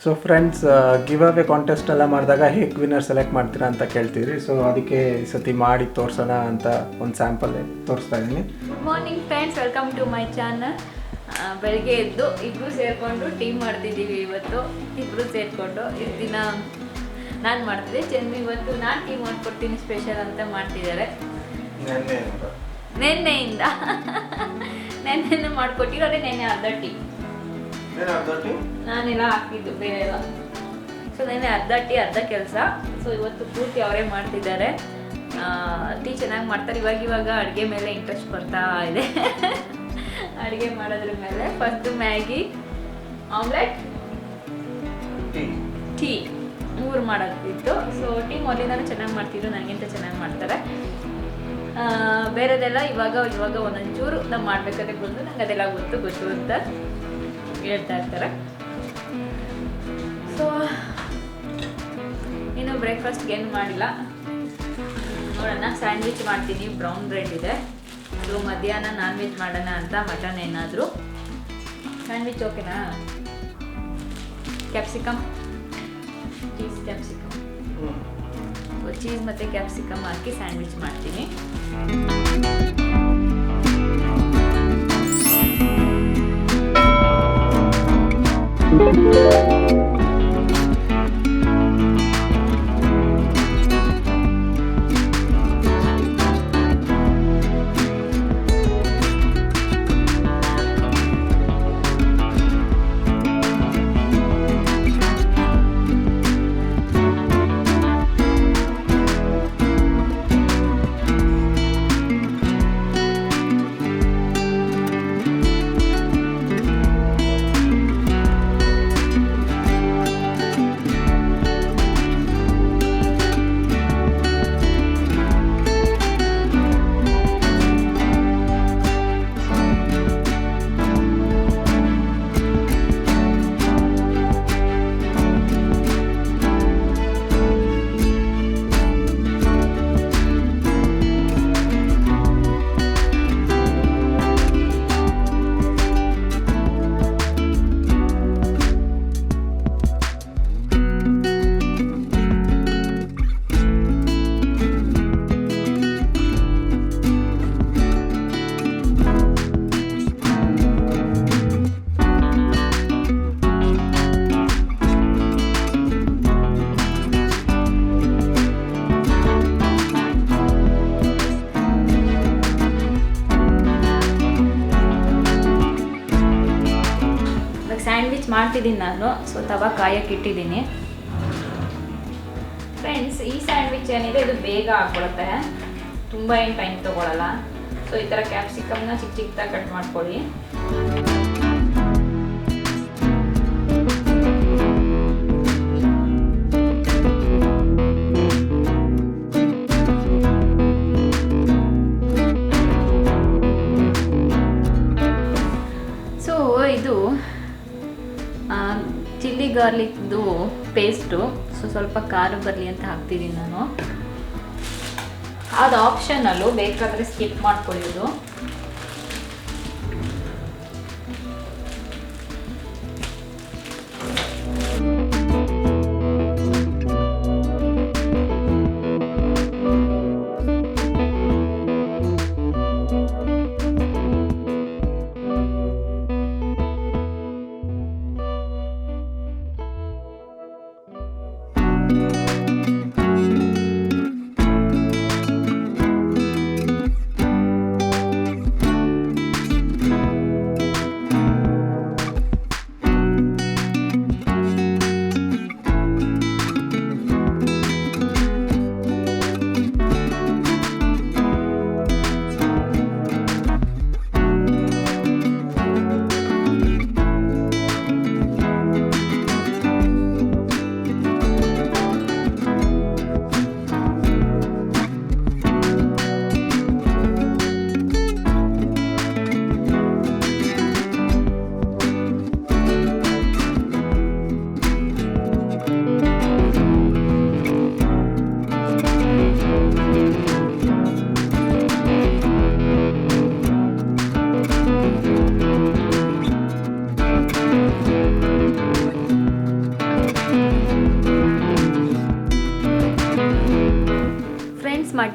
So friends, give away contest ಎಲ್ಲ ಮಾಡಿದಾಗ ಹೇಗೆ ವಿನ್ನರ್ ಸೆಲೆಕ್ಟ್ ಮಾಡ್ತೀರಾ ಅಂತ ಕೇಳ್ತೀರಿ. ಸೊ ಅದಕ್ಕೆ ಈ ಸತಿ ಮಾಡಿ ತೋರಿಸೋಣ ಅಂತ ಒಂದು ಸ್ಯಾಂಪಲ್ ತೋರಿಸ್ತಾ ಇದ್ದೀನಿ. Good morning friends, welcome to my channel. ಬೆಳಗ್ಗೆ ಎದ್ದು ಇಬ್ಬರು ಸೇರಿಕೊಂಡು ಟೀ ಮಾಡ್ತಿದ್ದೀವಿ. ಇವತ್ತು ಇಬ್ಬರು ಸೇರಿಕೊಂಡು ಇಷ್ಟು ದಿನ ನಾನು ಮಾಡ್ತಿದ್ದೆ, ಚಂದ್ರು ಇವತ್ತು ನಾನು ಟೀ ಮಾಡ್ಕೊಡ್ತೀನಿ ಸ್ಪೆಷಲ್ ಅಂತ ಮಾಡ್ತಿದ್ದಾರೆ. ನೆನ್ನೆಯಿಂದ ನೆನ್ನೆ ಮಾಡ್ಕೊಟ್ಟಿರೋದೇ ನೆನ್ನೆ ಅರ್ಧ ಟೀ ನಾನೆಲ್ಲ ಹಾಕಿದ್ದು ಬೇರೆ ಎಲ್ಲ. ಸೊ ನೆನ್ನೆ ಅರ್ಧ ಟೀ ಅರ್ಧ ಕೆಲಸ. ಸೊ ಇವತ್ತು ಪೂರ್ತಿ ಅವರೇ ಮಾಡ್ತಿದ್ದಾರೆ. ಟೀ ಚೆನ್ನಾಗಿ ಮಾಡ್ತಾರೆ. ಇವಾಗ ಅಡುಗೆ ಮೇಲೆ ಇಂಟ್ರೆಸ್ಟ್ ಬರ್ತಾ ಇದೆ. ಅಡುಗೆ ಮಾಡೋದ್ರ ಮೇಲೆ ಫಸ್ಟು ಮ್ಯಾಗಿ, ಆಮ್ಲೆಟ್, ಟೀ 3 ಮಾಡೋದಿತ್ತು. ಸೊ ಟೀ ಮೊದಲಿಂದನೂ ಚೆನ್ನಾಗಿ ಮಾಡ್ತಿದ್ರು, ನನಗಿಂತ ಚೆನ್ನಾಗಿ ಮಾಡ್ತಾರೆ. ಬೇರೆದೆಲ್ಲ ಇವಾಗ ಒಂದೊಂಚೂರು ನಾವು ಮಾಡಬೇಕಾದ್ರೆ ಬಂದು ನಂಗೆ ಅದೆಲ್ಲ ಗೊತ್ತು ಅಂತ ಹೇಳ್ತಾ ಇರ್ತಾರೆ. ಸೊ ಇನ್ನು ಬ್ರೇಕ್ಫಾಸ್ಟ್ಗೆ ಏನು ಮಾಡಿಲ್ಲ, ನೋಡೋಣ. ಸ್ಯಾಂಡ್ವಿಚ್ ಮಾಡ್ತೀನಿ, ಬ್ರೌನ್ ಬ್ರೆಡ್ ಇದೆ. ಸೊ ಮಧ್ಯಾಹ್ನ ನಾನ್ ವೆಜ್ ಮಾಡೋಣ ಅಂತ ಮಟನ್ ಏನಾದರೂ. ಸ್ಯಾಂಡ್ವಿಚ್ ಓಕೆನಾ? ಕ್ಯಾಪ್ಸಿಕಮ್, ಚೀಸ್ ಕ್ಯಾಪ್ಸಿಕಮ್, ಚೀಸ್ ಮತ್ತು ಕ್ಯಾಪ್ಸಿಕಮ್ ಹಾಕಿ ಸ್ಯಾಂಡ್ವಿಚ್ ಮಾಡ್ತೀನಿ. ಸ್ಯಾಂಡ್ವಿಚ್ ಮಾಡ್ತಿದ್ದೀನಿ ನಾನು. ಸೊ ತವಾ ಕಾಯಕ್ಕೆ ಇಟ್ಟಿದ್ದೀನಿ. ಫ್ರೆಂಡ್ಸ್, ಈ ಸ್ಯಾಂಡ್ವಿಚ್ ಏನಿದೆ ಇದು ಬೇಗ ಆಗ್ಬಿಡುತ್ತೆ, ತುಂಬ ಏನು ಟೈಮ್ ತೊಗೊಳಲ್ಲ. ಸೊ ಈ ಥರ ಕ್ಯಾಪ್ಸಿಕಮ್ನ ಚಿಕ್ಕ ಚಿಕ್ಕದಾಗಿ ಕಟ್ ಮಾಡ್ಕೊಳ್ಳಿ. ಸೊ ಇದು ಚಿಲ್ಲಿ ಗಾರ್ಲಿಕ್ದು ಪೇಸ್ಟು. ಸೊ ಸ್ವಲ್ಪ ಖಾರ ಬರಲಿ ಅಂತ ಹಾಕ್ತಿದ್ದೀನಿ ನಾನು. ಅದು ಆಪ್ಷನಲ್ಲು, ಬೇಕಾದರೆ ಸ್ಕಿಪ್ ಮಾಡ್ಕೊಳ್ಳೋದು.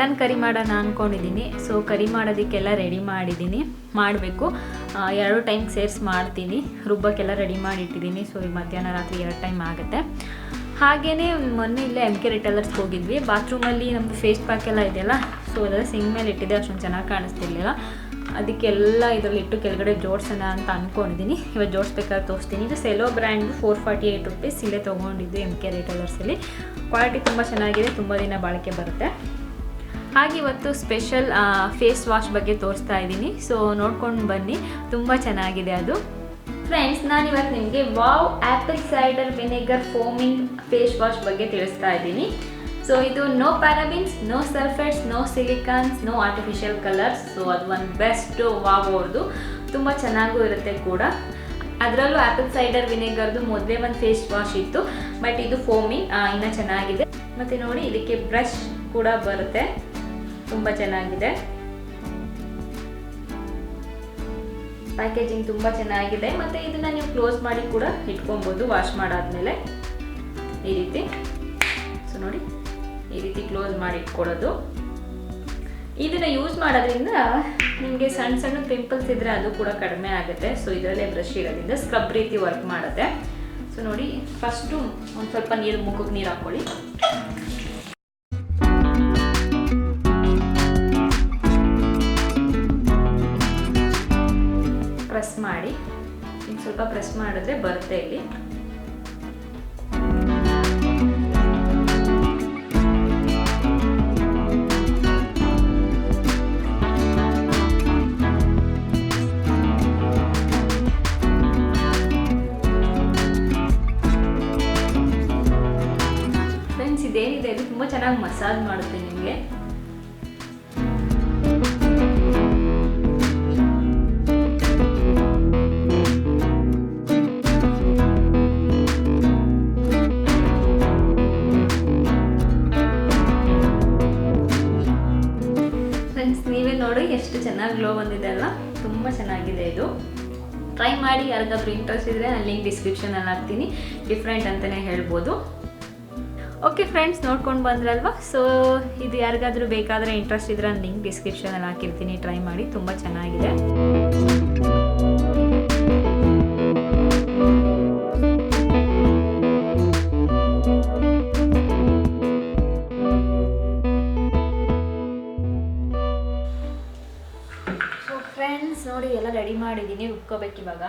ಮಟನ್ ಕರಿ ಮಾಡೋಣ ಅಂದ್ಕೊಂಡಿದ್ದೀನಿ. ಸೊ ಕರಿ ಮಾಡೋದಕ್ಕೆಲ್ಲ ರೆಡಿ ಮಾಡಿದ್ದೀನಿ, ಮಾಡಬೇಕು. 2 ಟೈಮ್ ಸೇರಿಸಿ ಮಾಡ್ತೀನಿ, ರುಬ್ಬಕ್ಕೆಲ್ಲ ರೆಡಿ ಮಾಡಿಟ್ಟಿದ್ದೀನಿ. ಸೊ ಈಗ ಮಧ್ಯಾಹ್ನ ರಾತ್ರಿ 2 ಟೈಮ್ ಆಗುತ್ತೆ. ಹಾಗೆಯೇ ಮೊನ್ನೆ ಇಲ್ಲೇ MK ರಿಟೇಲರ್ಸ್ಗೆ ಹೋಗಿದ್ವಿ. ಬಾತ್ರೂಮಲ್ಲಿ ನಮ್ಮದು ಫೇಸ್ ಪ್ಯಾಕ್ ಎಲ್ಲ ಇದೆಯಲ್ಲ, ಸೊ ಅದೆಲ್ಲ ಸಿಂಗ್ ಮೇಲೆ ಇಟ್ಟಿದೆ, ಅಷ್ಟೊಂದು ಚೆನ್ನಾಗಿ ಕಾಣಿಸ್ತಿರ್ಲಿಲ್ಲ. ಅದಕ್ಕೆಲ್ಲ ಇದರಲ್ಲಿ ಇಟ್ಟು ಕೆಳಗಡೆ ಜೋಡಿಸೋಣ ಅಂತ ಅಂದ್ಕೊಂಡಿದ್ದೀನಿ. ಇವತ್ತು ಜೋಡಿಸ್ಬೇಕಾದ್ರೆ ತೋರಿಸ್ತೀನಿ. ಇದು ಸೆಲೋ ಬ್ರ್ಯಾಂಡು, 448 ರುಪೀಸ್. ಇಲ್ಲೇ ತೊಗೊಂಡಿದ್ದು MK ರಿಟೇಲರ್ಸಲ್ಲಿ. ಕ್ವಾಲಿಟಿ ತುಂಬ ಚೆನ್ನಾಗಿದೆ, ತುಂಬ ದಿನ ಬಾಳಿಕೆ ಬರುತ್ತೆ. ಹಾಗೆ ಇವತ್ತು ಸ್ಪೆಷಲ್ ಫೇಸ್ ವಾಶ್ ಬಗ್ಗೆ ತೋರಿಸ್ತಾ ಇದ್ದೀನಿ. ಸೊ ನೋಡ್ಕೊಂಡು ಬನ್ನಿ, ತುಂಬ ಚೆನ್ನಾಗಿದೆ ಅದು. ಫ್ರೆಂಡ್ಸ್, ನಾನಿವತ್ತು ನಿಮಗೆ wow apple cider vinegar foaming face wash ಬಗ್ಗೆ ತಿಳಿಸ್ತಾ ಇದ್ದೀನಿ. ಸೊ ಇದು no parabens, no sulphates, no silicones, no artificial colours. So ಅದು ಒಂದು ಬೆಸ್ಟ್ ವಾವ್ ಅವ್ರದ್ದು, ತುಂಬ ಚೆನ್ನಾಗೂ ಇರುತ್ತೆ ಕೂಡ. ಅದರಲ್ಲೂ ಆ್ಯಪಲ್ ಸೈಡರ್ ವಿನೆಗರ್ದು ಮೊದಲೇ ಒಂದು ಫೇಸ್ ವಾಶ್ ಇತ್ತು, ಬಟ್ ಇದು ಫೋಮಿಂಗ್ ಇನ್ನೂ ಚೆನ್ನಾಗಿದೆ. ಮತ್ತು ನೋಡಿ, ಇದಕ್ಕೆ ಬ್ರಷ್ ಕೂಡ ಬರುತ್ತೆ, ತುಂಬ ಚೆನ್ನಾಗಿದೆ. ಪ್ಯಾಕೇಜಿಂಗ್ ತುಂಬ ಚೆನ್ನಾಗಿದೆ. ಮತ್ತು ಇದನ್ನು ನೀವು ಕ್ಲೋಸ್ ಮಾಡಿ ಕೂಡ ಇಟ್ಕೊಬೋದು ವಾಶ್ ಮಾಡಾದ್ಮೇಲೆ ಈ ರೀತಿ. ಸೊ ನೋಡಿ, ಈ ರೀತಿ ಕ್ಲೋಸ್ ಮಾಡಿ ಇಟ್ಕೊಳ್ಳೋದು. ಇದನ್ನು ಯೂಸ್ ಮಾಡೋದ್ರಿಂದ ನಿಮಗೆ ಸಣ್ಣ ಸಣ್ಣ ಪಿಂಪಲ್ಸ್ ಇದ್ದರೆ ಅದು ಕೂಡ ಕಡಿಮೆ ಆಗುತ್ತೆ. ಸೊ ಇದರಲ್ಲೇ ಬ್ರಷ್ ಇರೋದ್ರಿಂದ ಸ್ಕ್ರಬ್ ರೀತಿ ವರ್ಕ್ ಮಾಡುತ್ತೆ. ಸೊ ನೋಡಿ, ಫಸ್ಟು ಒಂದು ಸ್ವಲ್ಪ ಮುಖಕ್ಕೆ ನೀರು ಹಾಕ್ಕೊಳ್ಳಿ. ಪ್ರೆಸ್ ಮಾಡಿ, ಸ್ವಲ್ಪ ಪ್ರೆಸ್ ಮಾಡಿದ್ರೆ ಬರುತ್ತೆ ಇಲ್ಲಿ. ಫ್ರೆಂಡ್ಸ್, ಇದೇನಿದೆ ಇದು ತುಂಬ ಚೆನ್ನಾಗಿ ಮಸಾಜ್ ಮಾಡುತ್ತೆ ನಿಮಗೆ. ನೀವೇ ನೋಡಿ ಎಷ್ಟು ಚೆನ್ನಾಗಿ ಗ್ಲೋ ಬಂದಿದೆ ಅಲ್ಲ, ತುಂಬ ಚೆನ್ನಾಗಿದೆ ಇದು. ಟ್ರೈ ಮಾಡಿ. ಯಾರಿಗಾದ್ರೂ ಇಂಟ್ರೆಸ್ಟ್ ಇದ್ದರೆ ನಾನು ಲಿಂಕ್ ಡಿಸ್ಕ್ರಿಪ್ಷನಲ್ಲಿ ಹಾಕ್ತೀನಿ. ಡಿಫ್ರೆಂಟ್ ಅಂತಲೇ ಹೇಳ್ಬೋದು. ಓಕೆ ಫ್ರೆಂಡ್ಸ್, ನೋಡ್ಕೊಂಡು ಬಂದ್ರಲ್ವಾ. ಸೊ ಇದು ಯಾರಿಗಾದ್ರೂ ಬೇಕಾದರೆ ಇಂಟ್ರೆಸ್ಟ್ ಇದ್ದರೆ ನಾನು ಲಿಂಕ್ ಡಿಸ್ಕ್ರಿಪ್ಷನಲ್ಲಿ ಹಾಕಿರ್ತೀನಿ. ಟ್ರೈ ಮಾಡಿ, ತುಂಬ ಚೆನ್ನಾಗಿದೆ. ಫ್ರೆಂಡ್ಸ್ ನೋಡಿ, ಎಲ್ಲ ರೆಡಿ ಮಾಡಿದ್ದೀನಿ, ರುಬ್ಕೋಬೇಕು ಇವಾಗ.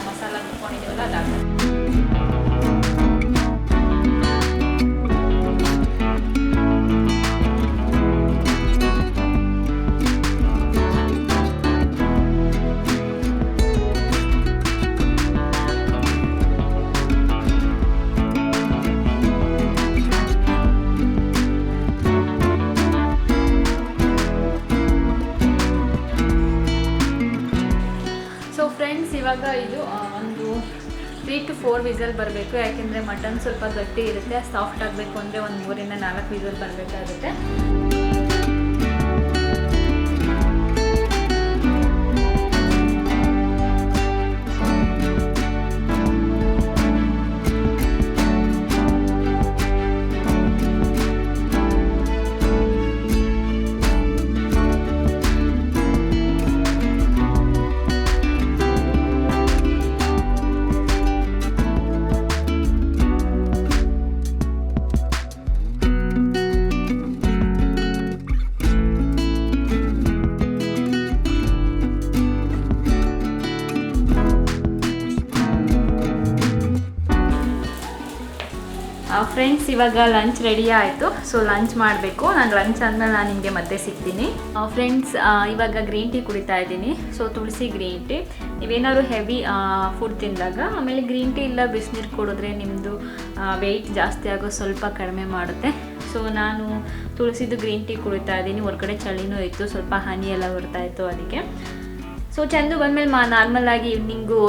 ಮಸಾಲ ರುಬ್ಕೊಂಡಿದ್ದೀವಲ್ಲ ಅದು ಇವಾಗ ಇದು ಒಂದು 3 to 4 ವಿಸಲ್ ಬರಬೇಕು. ಯಾಕೆಂದರೆ ಮಟನ್ ಸ್ವಲ್ಪ ಗಟ್ಟಿ ಇರುತ್ತೆ, ಸಾಫ್ಟ್ ಆಗಬೇಕು ಅಂದರೆ ಒಂದು 3 ಇಂದ 4 ವಿಸಲ್ ಬರಬೇಕಾಗುತ್ತೆ. ಫ್ರೆಂಡ್ಸ್, ಇವಾಗ ಲಂಚ್ ರೆಡಿ ಆಯಿತು. ಸೊ ಲಂಚ್ ಮಾಡಬೇಕು. ನಾನು ಲಂಚ್ ಆದಮೇಲೆ ನಾನು ನಿಮಗೆ ಮತ್ತೆ ಸಿಗ್ತೀನಿ. ಫ್ರೆಂಡ್ಸ್, ಇವಾಗ ಗ್ರೀನ್ ಟೀ ಕುಡಿತಾ ಇದ್ದೀನಿ. ಸೊ ತುಳಸಿ ಗ್ರೀನ್ ಟೀ. ನೀವೇನಾದ್ರು ಹೆವಿ ಫುಡ್ ತಿಂದಾಗ ಆಮೇಲೆ ಗ್ರೀನ್ ಟೀ ಇಲ್ಲ ಬಿಸಿನೀರು ಕುಡಿದ್ರೆ ನಿಮ್ಮದು ವೆಯ್ಟ್ ಜಾಸ್ತಿ ಆಗೋ ಸ್ವಲ್ಪ ಕಡಿಮೆ ಮಾಡುತ್ತೆ. ಸೊ ನಾನು ತುಳಸಿದು ಗ್ರೀನ್ ಟೀ ಕುಡಿತಾ ಇದ್ದೀನಿ. ಹೊರಗಡೆ ಚಳಿನೂ ಇತ್ತು, ಸ್ವಲ್ಪ ಹನಿ ಎಲ್ಲ ಬರ್ತಾಯಿತ್ತು ಅದಕ್ಕೆ. ಸೊ ಚಂದು ಬಂದಮೇಲೆ ನಾರ್ಮಲಾಗಿ ಈವ್ನಿಂಗು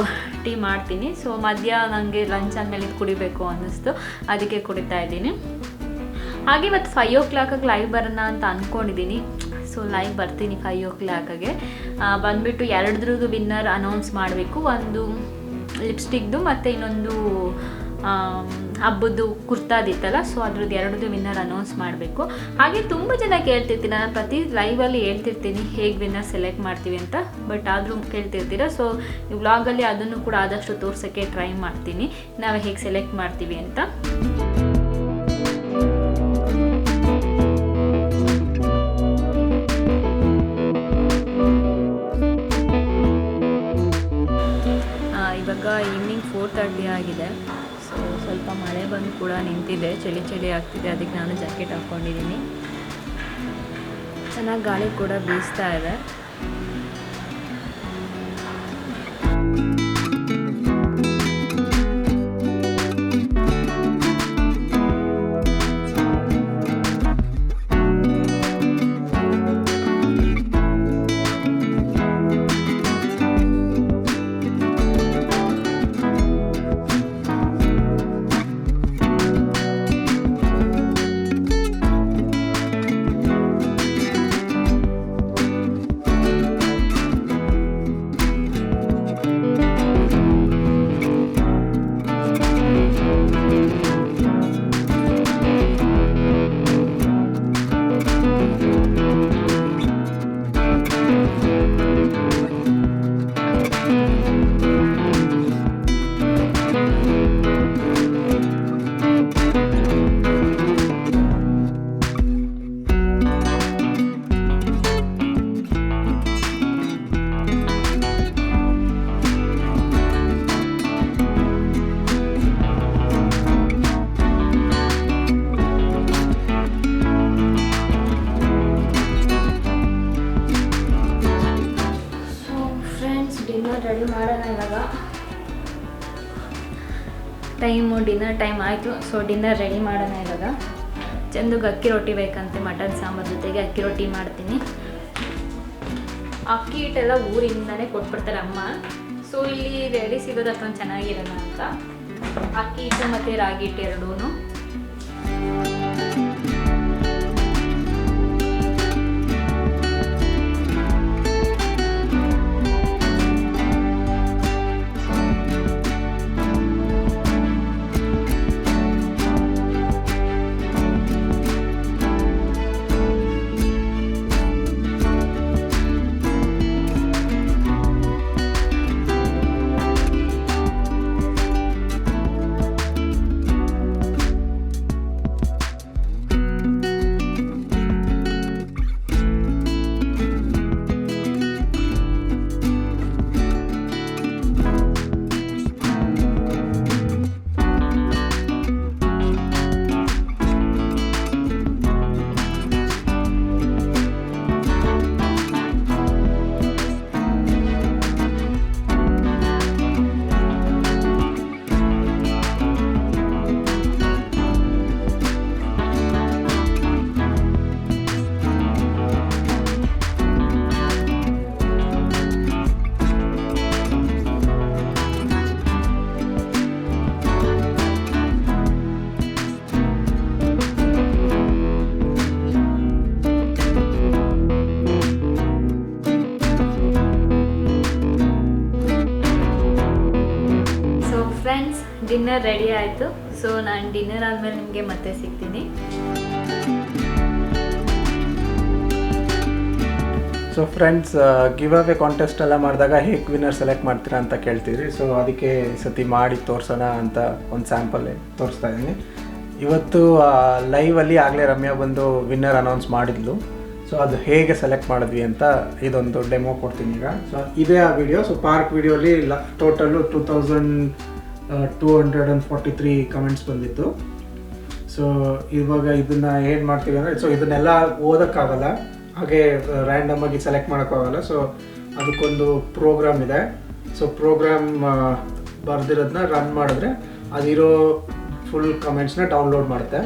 ಟೀ ಮಾಡ್ತೀನಿ. ಸೊ ಮಧ್ಯ ನನಗೆ ಲಂಚ್ ಆದಮೇಲೆ ಇದು ಕುಡಿಬೇಕು ಅನ್ನಿಸ್ತು, ಅದಕ್ಕೆ ಕುಡಿತಾ ಇದ್ದೀನಿ. ಹಾಗೆ ಇವತ್ತು 5 o'clock ಲೈವ್ ಬರೋಣ ಅಂತ ಅಂದ್ಕೊಂಡಿದ್ದೀನಿ. ಸೊ ಲೈವ್ ಬರ್ತೀನಿ 5 o'clock ಬಂದುಬಿಟ್ಟು 2 ವಿನ್ನರ್ ಅನೌನ್ಸ್ ಮಾಡಬೇಕು. ಒಂದು ಲಿಪ್ಸ್ಟಿಕ್ದು ಮತ್ತು ಇನ್ನೊಂದು ಹಬ್ಬದ್ದು ಕುರ್ತಾದಿತ್ತಲ್ಲ, ಸೊ ಅದ್ರದ್ದು 2 ವಿನ್ನರ್ ಅನೌನ್ಸ್ ಮಾಡಬೇಕು. ಹಾಗೆ ತುಂಬ ಜನ ಕೇಳ್ತಿರ್ತೀನಿ, ನಾನು ಪ್ರತಿ ಲೈವಲ್ಲಿ ಹೇಳ್ತಿರ್ತೀನಿ ಹೇಗೆ ವಿನ್ನರ್ ಸೆಲೆಕ್ಟ್ ಮಾಡ್ತೀವಿ ಅಂತ, ಬಟ್ ಆದರೂ ಕೇಳ್ತಿರ್ತೀರ. ಸೊ ಈ ವ್ಲಾಗಲ್ಲಿ ಅದನ್ನು ಕೂಡ ಆದಷ್ಟು ತೋರ್ಸೋಕ್ಕೆ ಟ್ರೈ ಮಾಡ್ತೀನಿ, ನಾವು ಹೇಗೆ ಸೆಲೆಕ್ಟ್ ಮಾಡ್ತೀವಿ ಅಂತ. ಇವಾಗ ಈವ್ನಿಂಗ್ 4:30 ಆಗಿದೆ. ಸೊ ಸ್ವಲ್ಪ ಮಳೆ ಬಂದು ಕೂಡ ನಿಂತಿದೆ, ಚಳಿ ಆಗ್ತಿದೆ. ಅದಕ್ಕೆ ನಾನು ಜಾಕೆಟ್ ಹಾಕ್ಕೊಂಡಿದ್ದೀನಿ. ಚೆನ್ನಾಗಿ ಗಾಳಿ ಕೂಡ ಬೀಸ್ತಾ ಇದೆ. ರೆಡಿ ಮಾಡೋಣ. ಇವಾಗ ಡಿನ್ನರ್ ಟೈಮ್ ಆಯಿತು. ಸೊ ಡಿನ್ನರ್ ರೆಡಿ ಮಾಡೋಣ. ಇವಾಗ ಚಂದುಗೆ ಅಕ್ಕಿ ರೊಟ್ಟಿ ಬೇಕಂತೆ, ಮಟನ್ ಸಾಂಬಾರು ಜೊತೆಗೆ ಅಕ್ಕಿ ರೊಟ್ಟಿ ಮಾಡ್ತೀನಿ. ಅಕ್ಕಿ ಹಿಟ್ಟೆಲ್ಲ ಊರಿಂದನೇ ಕೊಟ್ಬಿಡ್ತಾರೆ ಅಮ್ಮ. ಸೊ ಇಲ್ಲಿ ರೆಡಿ ಸಿಗೋದು ಅಷ್ಟೊಂದು ಚೆನ್ನಾಗಿರೋಣ ಅಂತ ಅಕ್ಕಿ ಹಿಟ್ಟು ಮತ್ತು ರಾಗಿ ಹಿಟ್ಟು ಎರಡೂ. ಡಿನ್ನರ್ ರೆಡಿ ಆಯಿತು. ಸೊ ನಾನು ಡಿನ್ನರ್ ಆದಮೇಲೆ ನಿಮಗೆ ಮತ್ತೆ ಸಿಗ್ತೀನಿ. So friends, give away contest ಎಲ್ಲ ಮಾಡಿದಾಗ ಹೇಗೆ ವಿನ್ನರ್ ಸೆಲೆಕ್ಟ್ ಮಾಡ್ತೀರಾ ಅಂತ ಕೇಳ್ತಿದ್ರಿ. ಸೊ ಅದಕ್ಕೆ ಈ ಸತಿ ಮಾಡಿ ತೋರಿಸೋಣ ಅಂತ ಒಂದು ಸ್ಯಾಂಪಲ್ ತೋರಿಸ್ತಾ ಇದ್ದೀನಿ. ಇವತ್ತು ಲೈವಲ್ಲಿ ಆಗಲೇ ರಮ್ಯಾ ಬಂದು ವಿನ್ನರ್ ಅನೌನ್ಸ್ ಮಾಡಿದ್ಲು. ಸೊ ಅದು ಹೇಗೆ ಸೆಲೆಕ್ಟ್ ಮಾಡಿದ್ವಿ ಅಂತ ಇದೊಂದು ಡೆಮೋ ಕೊಡ್ತೀನಿ ಈಗ. ಸೊ ಇದೇ ಆ ವಿಡಿಯೋ. ಸೊ ಪಾರ್ಕ್ ವಿಡಿಯೋಲಿ ಟೋಟಲು 2243 ಕಮೆಂಟ್ಸ್ ಬಂದಿತ್ತು. ಸೊ ಇವಾಗ ಇದನ್ನು ಏನು ಮಾಡ್ತೀವಿ ಅಂದರೆ, ಸೊ ಇದನ್ನೆಲ್ಲ ಓದೋಕ್ಕಾಗಲ್ಲ, ಹಾಗೆ ರ್ಯಾಂಡಮ್ ಆಗಿ ಸೆಲೆಕ್ಟ್ ಮಾಡೋಕ್ಕಾಗಲ್ಲ. ಸೊ ಅದಕ್ಕೊಂದು ಪ್ರೋಗ್ರಾಮ್ ಇದೆ. ಸೊ ಪ್ರೋಗ್ರಾಮ್ ಬರೆದಿರೋದನ್ನ ರನ್ ಮಾಡಿದ್ರೆ ಅದಿರೋ ಫುಲ್ ಕಮೆಂಟ್ಸ್ನ ಡೌನ್ಲೋಡ್ ಮಾಡುತ್ತೆ.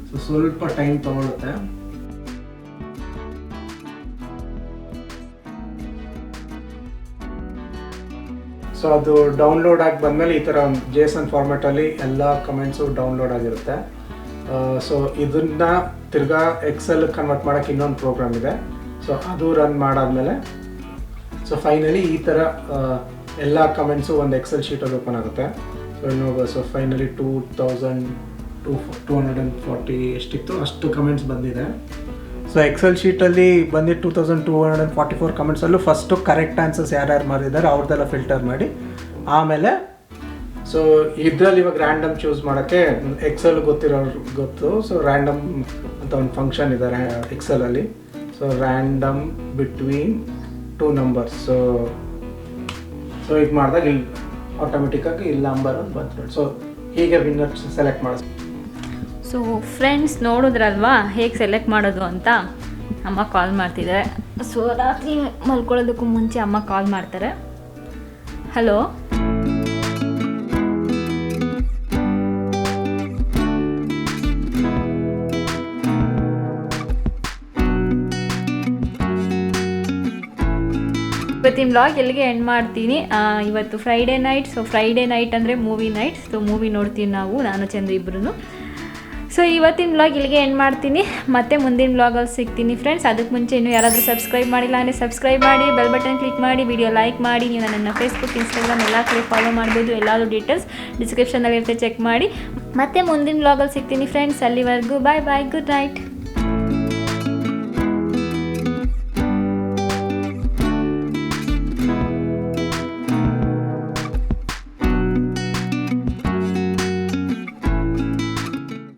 ಸೊ ಸ್ವಲ್ಪ ಟೈಮ್ ತೊಗೊಳುತ್ತೆ. ಸೊ ಅದು ಡೌನ್ಲೋಡ್ ಆಗಿ ಬಂದಮೇಲೆ ಈ ಥರ ಒಂದು JSON ಫಾರ್ಮ್ಯಾಟಲ್ಲಿ ಎಲ್ಲ ಕಮೆಂಟ್ಸು ಡೌನ್ಲೋಡ್ ಆಗಿರುತ್ತೆ. ಸೊ ಇದನ್ನು ತಿರ್ಗಾ ಎಕ್ಸೆಲ್ ಕನ್ವರ್ಟ್ ಮಾಡೋಕ್ಕೆ ಇನ್ನೊಂದು ಪ್ರೋಗ್ರಾಮ್ ಇದೆ. ಸೊ ಅದು ರನ್ ಮಾಡಾದ್ಮೇಲೆ ಸೊ ಫೈನಲಿ ಈ ಥರ ಎಲ್ಲ ಕಮೆಂಟ್ಸು ಒಂದು ಎಕ್ಸೆಲ್ ಶೀಟಲ್ಲಿ ಓಪನ್ ಆಗುತ್ತೆ. ಸೊ ಇನ್ನೊಬ್ಬ ಸೊ ಫೈನಲಿ 2240 ಎಷ್ಟಿತ್ತು ಅಷ್ಟು ಕಮೆಂಟ್ಸ್ ಬಂದಿದೆ. ಸೊ ಎಕ್ಸೆಲ್ ಶೀಟಲ್ಲಿ ಬಂದಿದ್ದು 2244 ಕಮೆಂಟ್ಸಲ್ಲೂ ಫಸ್ಟು ಕರೆಕ್ಟ್ ಆನ್ಸರ್ಸ್ ಯಾರ್ಯಾರು ಮಾಡಿದ್ದಾರೆ ಅವ್ರದ್ದೆಲ್ಲ ಫಿಲ್ಟರ್ ಮಾಡಿ ಆಮೇಲೆ ಸೊ ಇದರಲ್ಲಿ ಇವಾಗ ರ್ಯಾಂಡಮ್ ಚೂಸ್ ಮಾಡೋಕ್ಕೆ ಎಕ್ಸೆಲ್ ಗೊತ್ತಿರೋರು ಗೊತ್ತು. ಸೊ ರ್ಯಾಂಡಮ್ ಅಂತ ಒಂದು ಫಂಕ್ಷನ್ ಇದೆ ಎಕ್ಸೆಲಲ್ಲಿ. So random between 2 numbers. So ಇದು ಮಾಡಿದಾಗ ಇಲ್ಲಿ ಆಟೋಮೆಟಿಕ್ಕಾಗಿ ಇಲ್ಲಿ ನಂಬರ್ ಒಂದು ಬಂದ್ಬಿಟ್ಟು ಸೊ ಹೀಗೆ ವಿನ್ನರ್ ಸೆಲೆಕ್ಟ್ ಮಾಡೋದು. ಸೊ ಫ್ರೆಂಡ್ಸ್ ನೋಡಿದ್ರಲ್ವಾ ಹೇಗೆ ಸೆಲೆಕ್ಟ್ ಮಾಡೋದು ಅಂತ. ಅಮ್ಮ ಕಾಲ್ ಮಾಡ್ತಿದ್ದಾರೆ. ಸೊ ರಾತ್ರಿ ಮಲ್ಕೊಳ್ಳೋದಕ್ಕೂ ಮುಂಚೆ ಅಮ್ಮ ಕಾಲ್ ಮಾಡ್ತಾರೆ. ಹಲೋ, ಇವತ್ತಿನ ವ್ಲಾಗ್ ಎಲ್ಲಿಗೆ ಎಂಡ್ ಮಾಡ್ತೀನಿ. ಇವತ್ತು Friday night. So Friday night ಅಂದರೆ ಮೂವಿ ನೈಟ್. ಸೊ ಮೂವಿ ನೋಡ್ತೀವಿ ನಾನು ಚಂದ್ರ ಇಬ್ಬರು. ಸೊ ಇವತ್ತಿನ ವ್ಲಾಗ್ ಇಲ್ಲಿಗೆ ಎಂಡ್ ಮಾಡ್ತೀನಿ. ಮತ್ತೆ ಮುಂದಿನ ವ್ಲಾಗಲ್ಲಿ ಸಿಗ್ತೀನಿ ಫ್ರೆಂಡ್ಸ್. ಅದಕ್ಕೆ ಮುಂಚೆ ಇನ್ನೂ ಯಾರಾದರೂ ಸಬ್ಸ್ಕ್ರೈಬ್ ಮಾಡಿಲ್ಲ ಅಂದರೆ ಸಬ್ಸ್ಕ್ರೈಬ್ ಮಾಡಿ, ಬೆಲ್ ಬಟನ್ ಕ್ಲಿಕ್ ಮಾಡಿ, ವಿಡಿಯೋ ಲೈಕ್ ಮಾಡಿ. ನೀವು ನನ್ನ ಫೇಸ್ಬುಕ್, ಇನ್ಸ್ಟಾಗ್ರಾಮ್ ಎಲ್ಲ ಕಡೆ ಫಾಲೋ ಮಾಡ್ಬೋದು. ಎಲ್ಲಾದರೂ ಡೀಟೇಲ್ಸ್ ಡಿಸ್ಕ್ರಿಪ್ಷನಲ್ಲಿ ಇರುತ್ತೆ, ಚೆಕ್ ಮಾಡಿ. ಮತ್ತೆ ಮುಂದಿನ ವ್ಲಾಗಲ್ಲಿ ಸಿಗ್ತೀನಿ ಫ್ರೆಂಡ್ಸ್. ಅಲ್ಲಿವರೆಗೂ ಬಾಯ್ ಬಾಯ್, ಗುಡ್ ನೈಟ್.